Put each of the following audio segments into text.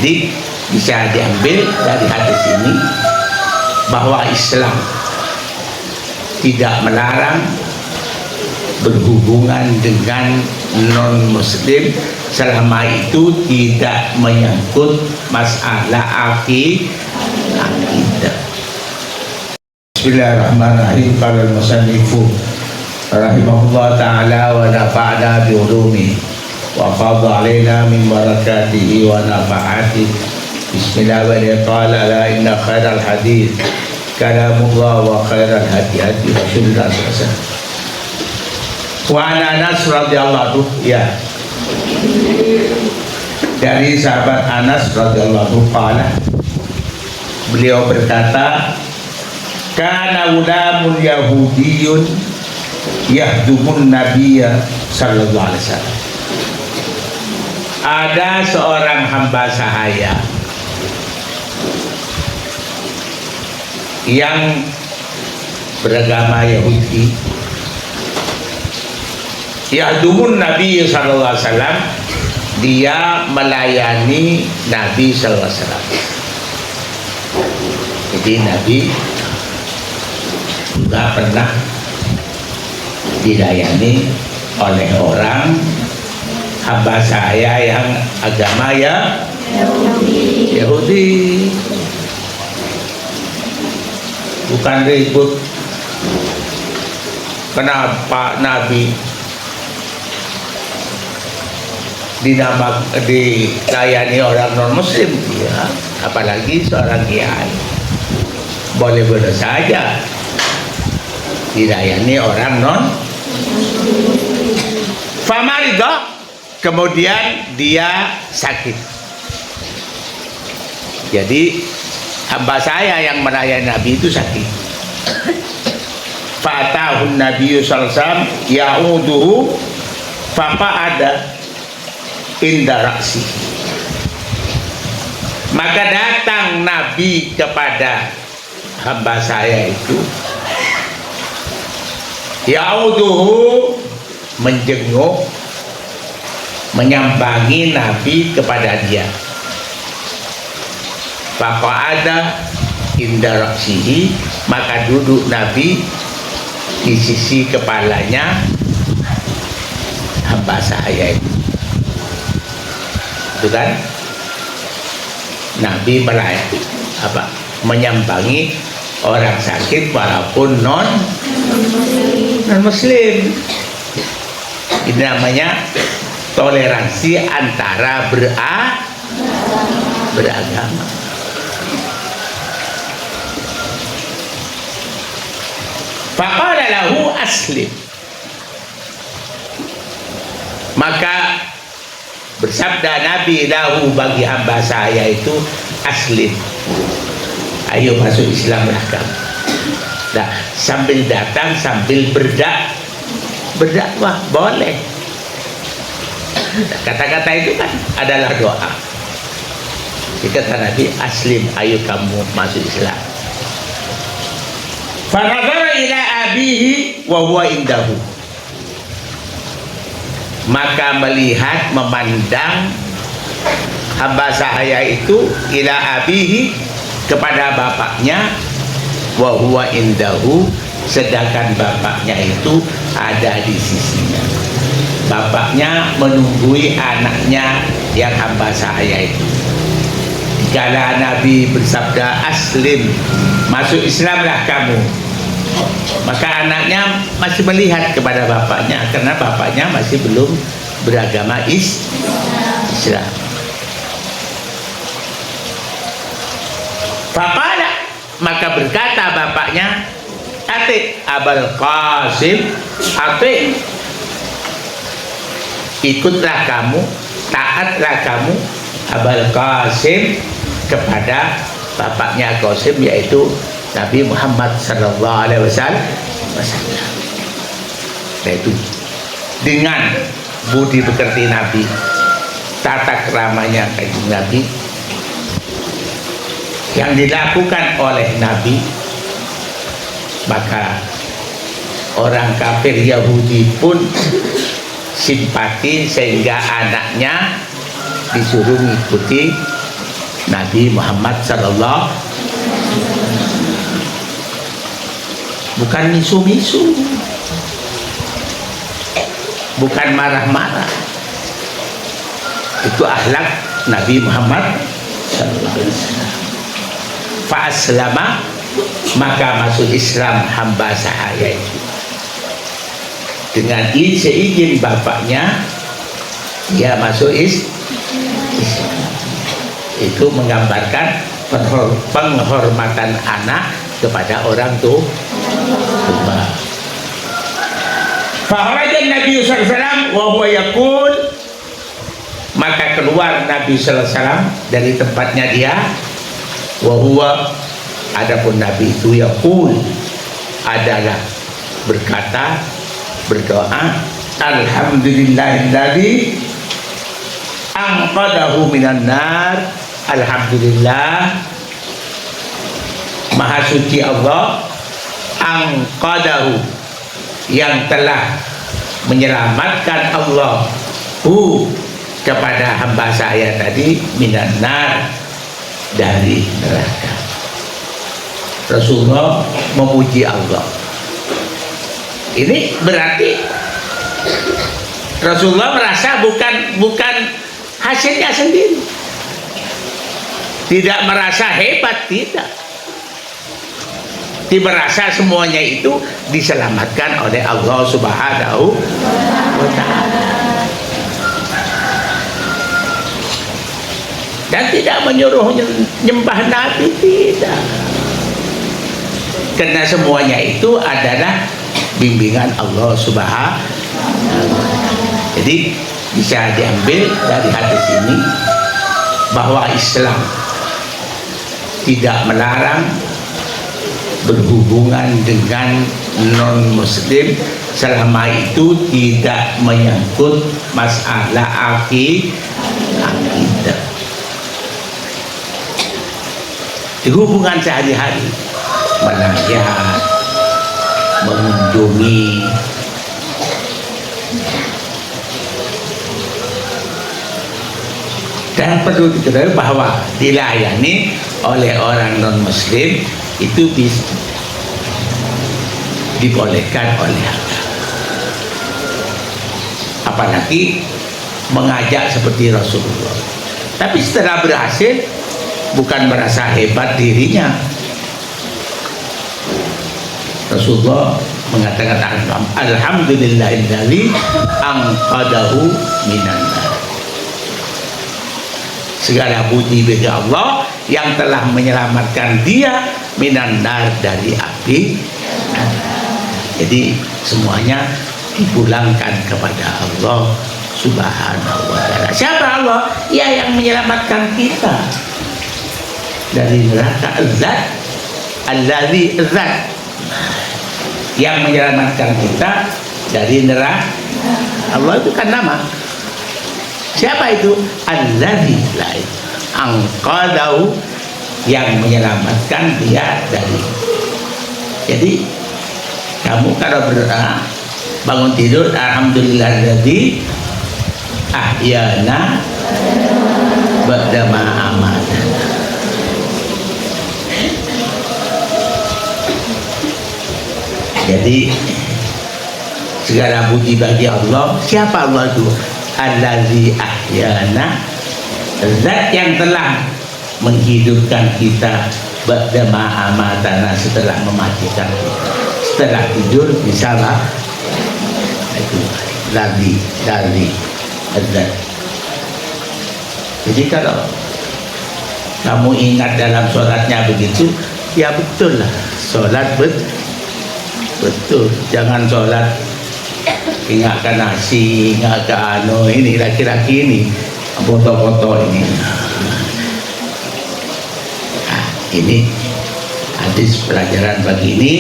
Jadi bisa diambil dari hadis ini bahwa Islam tidak melarang berhubungan dengan non-muslim selama itu tidak menyangkut masalah akidah. Bismillahirrahmanirrahim. Qala al-musannifu rahimahullah ta'ala wa nafa'na bi ulumi wa fadha alaina min barakatihi wa nafa'ati. Bismillahirrahmanirrahim. Qala la inna khairal hadith kalamullah wa khairal hadi hadi Rasulullah SAW. Wa Anas radhiyallahu ya, dari sahabat Anas radhiyallahu qala, beliau berkata, kana ulamun yahudiyun yahdumun nabiyya sallallahu alaihi wasallam. Ada seorang hamba sahaya yang beragama Yahudi, yahdumun Nabi sallallahu alaihi wasallam, dia melayani Nabi sallallahu alaihi wasallam. Jadi Nabi juga pernah dilayani oleh orang hamba saya yang agama Yahudi. Bukan ribut kenapa Nabi dilayani orang non muslim, ya, apalagi seorang kiai. Boleh-boleh saja dilayani orang non famarido, kemudian dia sakit. Jadi hamba saya yang melayani Nabi itu sakit. Fatahun Nabi sallallahu alaihi wasallam ya'uduhu faqa'ada inda ra'si. Maka datang Nabi kepada hamba saya itu, ya'uduhu, menjenguk, menyambangi Nabi kepada dia. Faqa'ada inda ra'sihi, maka duduk Nabi di sisi kepalanya hamba saya itu. Itu kan Nabi melayani menyambangi orang sakit walaupun non muslim. Ini namanya toleransi antara beragama. Faqala lahu aslim, maka bersabda Nabi lahu, bagi hamba saya itu, aslim, ayo masuk Islamlah kamu. Nah, sambil datang sambil berdakwah boleh. Kata-kata itu kan adalah doa. Kata Nabi, aslim, ayo kamu masuk Islam. Fanazara ila abihi wa huwa indahu, maka melihat, memandang hamba saya itu, ila abihi, kepada bapaknya, wa huwa indahu, sedangkan bapaknya itu ada di sisinya. Bapaknya menunggui anaknya yang hamba saya itu. Kala Nabi bersabda, aslim, masuk Islamlah kamu, maka anaknya masih melihat kepada bapaknya karena bapaknya masih belum beragama Islam. Faqala, maka berkata bapaknya, ati Abul Qasim, ati, ikutlah kamu, taatlah kamu Abul Qasim, kepada bapaknya Qasim, yaitu Nabi Muhammad sallallahu alaihi wasallam. Yaitu dengan budi pekerti Nabi, tata keramanya kanjeng Nabi yang dilakukan oleh Nabi, maka orang kafir Yahudi pun simpati sehingga anaknya disuruh mengikuti Nabi Muhammad sallallahu, bukan misu-misu, bukan marah-marah. Itu akhlak Nabi Muhammad sallallahu alaihi wasallam. Fa aslama, maka masuk Islam hamba sahaya itu. Dengan seizin bapaknya dia masuk Islam. Itu menggambarkan penghormatan anak kepada orang tua. Fakhrajan Nabi sallallahu alaihi wasallam wa huwa yaqul, maka keluar Nabi sallallahu alaihi wasallam dari tempatnya dia, wa huwa, adapun Nabi itu yaqul, adalah berkata, berdoa, alhamdulillahilladzi anqadahu minan nar. Alhamdulillah, maha suci Allah, anqadahu, yang telah menyelamatkan Allah kepada hamba saya tadi, minan nar, dari neraka. Rasulullah memuji Allah. Ini berarti Rasulullah merasa bukan hasilnya sendiri, tidak merasa hebat, tidak. Dia merasa semuanya itu diselamatkan oleh Allah Subhanahu wa ta'ala, dan tidak menyuruh nyembah Nabi, tidak, karena semuanya itu adalah bimbingan Allah Subhanahu wa ta'ala. Jadi bisa diambil dari hadis ini bahwa Islam tidak melarang berhubungan dengan non-muslim selama itu tidak menyangkut masalah akidah. Di hubungan sehari-hari, menayat, mengunjungi, dan perlu diketahui bahwa dilayani oleh orang non-muslim itu dibolehkan oleh agama. Apalagi mengajak seperti Rasulullah. Tapi setelah berhasil, bukan merasa hebat dirinya. Rasulullah mengatakan, alhamdulillahilladzi anqadahu minan nar. Segala puji bagi Allah yang telah menyelamatkan dia minan nar, dari api. Jadi semuanya dipulangkan kepada Allah Subhanahu wa ta'ala. Siapa Allah? Ya, yang menyelamatkan kita dari neraka. Zat, allazi zat, yang menyelamatkan kita dari neraka. Allah itu kan nama. Siapa itu? Allazi anqadahu, yang menyelamatkan dia dari. Jadi kamu kalau berdoa bangun tidur, alhamdulillahilladzi ahyana ba'da ma amatana. Jadi segala puji bagi Allah. Siapa Allah itu? Allazi ahyana, zat yang telah menghidupkan kita, ba'da ma amatana, setelah mematikan kita. Setelah tidur misalnya itu lagi zat. Jadi kalau kamu ingat dalam sholatnya begitu, ya betul lah, sholat betul. Jangan sholat ingatkan nasi, ingatkan ini laki-laki ini, foto-foto ini. Nah, ini hadis pelajaran pagi ini,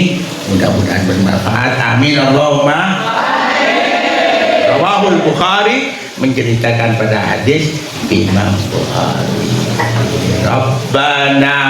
mudah-mudahan bermanfaat. Amin Allahumma. Rawahul Bukhari, menceritakan pada hadis Imam Bukhari, Rabbana